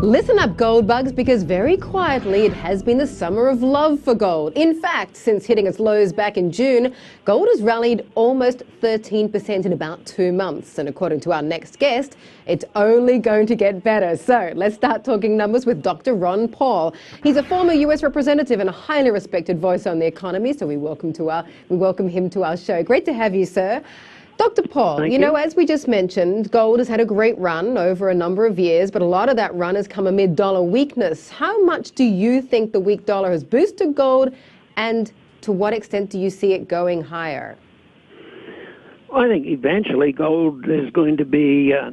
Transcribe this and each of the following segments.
Listen up, gold bugs, because very quietly it has been the summer of love for gold. In fact, since hitting its lows back in June, gold has rallied almost 13% in about 2 months. And according to our next guest, it's only going to get better. So let's start talking numbers with Dr. Ron Paul. He's a former US representative and a highly respected voice on the economy. So we welcome him to our show. Great to have you, sir. Dr. Paul, you know, as we just mentioned, gold has had a great run over a number of years, but a lot of that run has come amid dollar weakness. How much do you think the weak dollar has boosted gold, and to what extent do you see it going higher? Well, I think eventually gold is going to be a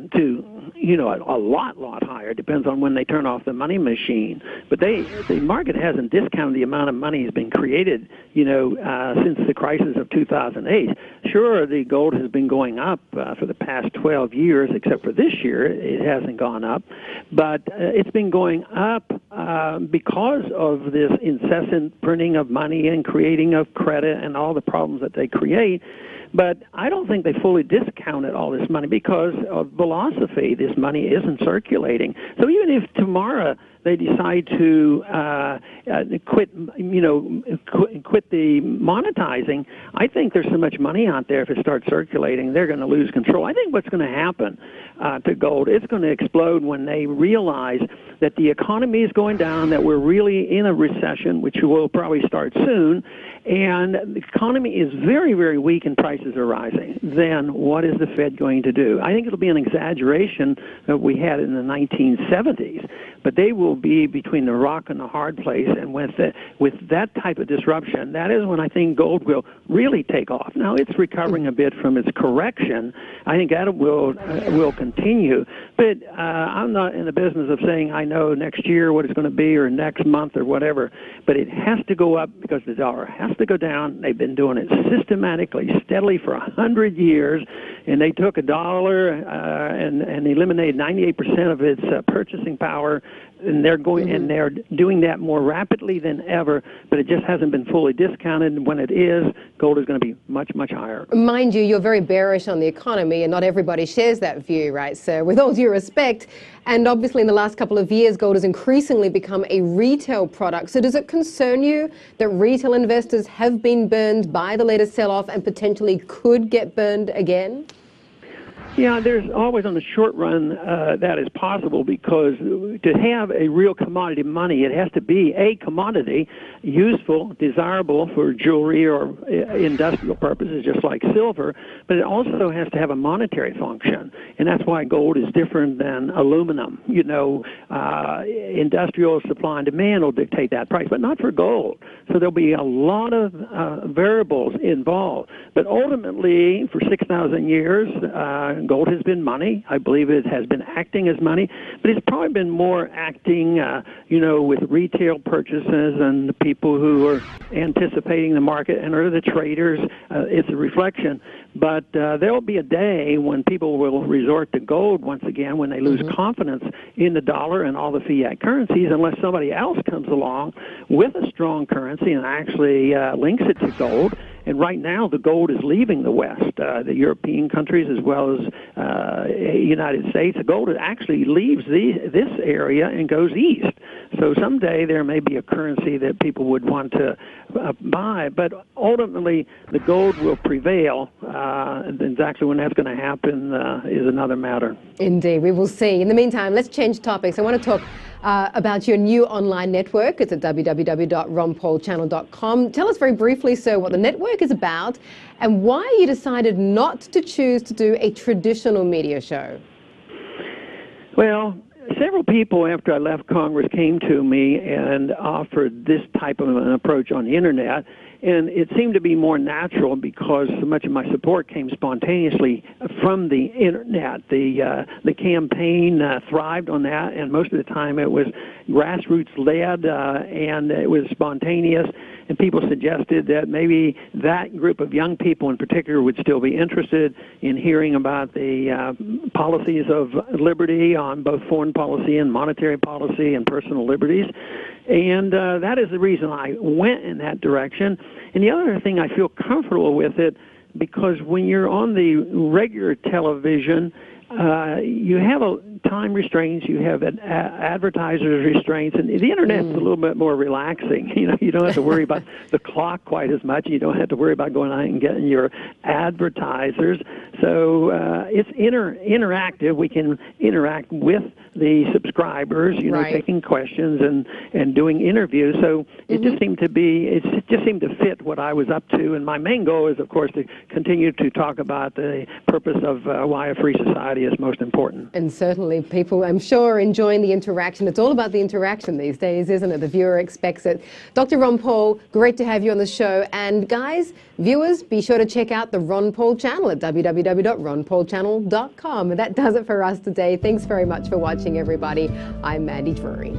lot higher. Depends on when they turn off the money machine. But the market hasn't discounted the amount of money that's been created, since the crisis of 2008. Sure, the gold has been going up for the past 12 years, except for this year, it hasn't gone up. But it's been going up because of this incessant printing of money and creating of credit and all the problems that they create. But I don't think they fully discounted all this money because of philosophy. This money isn't circulating. So even if tomorrow they decide to quit the monetizing, I think there's so much money out there, if it starts circulating, they're going to lose control. I think what's going to happen to gold, it's going to explode when they realize that the economy is going down, that we're really in a recession, which will probably start soon, and the economy is very, very weak and prices are rising. Then what is the Fed going to do? I think it'll be an exaggeration that we had in the 1970s, but they will be between the rock and the hard place, and with that type of disruption, that is when I think gold will really take off. Now, it's recovering a bit from its correction. I think that will continue, but I'm not in the business of saying I know next year what it's going to be or next month or whatever, but it has to go up because the dollar has to go down. They've been doing it systematically, steadily for 100 years, and they took a dollar and eliminated 98% of its purchasing power, and they're doing that more rapidly than ever, but it just hasn't been fully discounted. When it is, gold is going to be much, much higher. Mind you, you're very bearish on the economy, and not everybody shares that view, right? So with all due respect, and obviously in the last couple of years, gold has increasingly become a retail product. So does it concern you that retail investors have been burned by the latest sell-off and potentially could get burned again? Yeah, there's always on the short run that is possible, because to have a real commodity money, it has to be a commodity, useful, desirable for jewelry or industrial purposes, just like silver, but it also has to have a monetary function, and that's why gold is different than aluminum. Industrial supply and demand will dictate that price, but not for gold. So there'll be a lot of variables involved, but ultimately, for 6,000 years, gold has been money. I believe it has been acting as money, but it's probably been more acting, with retail purchases and the people who are anticipating the market and are the traders. It's a reflection. But there will be a day when people will resort to gold once again, when they lose confidence in the dollar and all the fiat currencies, unless somebody else comes along with a strong currency and actually links it to gold. And right now, the gold is leaving the West, the European countries as well as United States. The gold actually leaves this area and goes east. So someday there may be a currency that people would want to buy, but ultimately the gold will prevail. Exactly when that's going to happen is another matter. Indeed, we will see. In the meantime, let's change topics. I want to talk about your new online network. It's at www.ronpaulchannel.com. Tell us very briefly, sir, what the network is about and why you decided not to choose to do a traditional media show. Well, several people after I left Congress came to me and offered this type of an approach on the internet, and it seemed to be more natural because so much of my support came spontaneously from the internet. The campaign thrived on that, and most of the time it was grassroots-led, and it was spontaneous. And people suggested that maybe that group of young people in particular would still be interested in hearing about the policies of liberty on both foreign policy and monetary policy and personal liberties. And that is the reason I went in that direction. And the other thing, I feel comfortable with it because when you're on the regular television, you have time restraints, you have advertisers restraints, and the internet's a little bit more relaxing. You know, you don't have to worry about the clock quite as much. You don't have to worry about going out and getting your advertisers. So it's interactive. We can interact with the subscribers, you know, taking questions and doing interviews. So it just seemed to fit what I was up to. And my main goal is, of course, to continue to talk about the purpose of why a free society is most important. And certainly people, I'm sure, are enjoying the interaction. It's all about the interaction these days, isn't it? The viewer expects it. Dr. Ron Paul, great to have you on the show. And guys, viewers, be sure to check out the Ron Paul channel at www.ronpaulchannel.com. And that does it for us today. Thanks very much for watching, everybody. I'm Mandy Drury.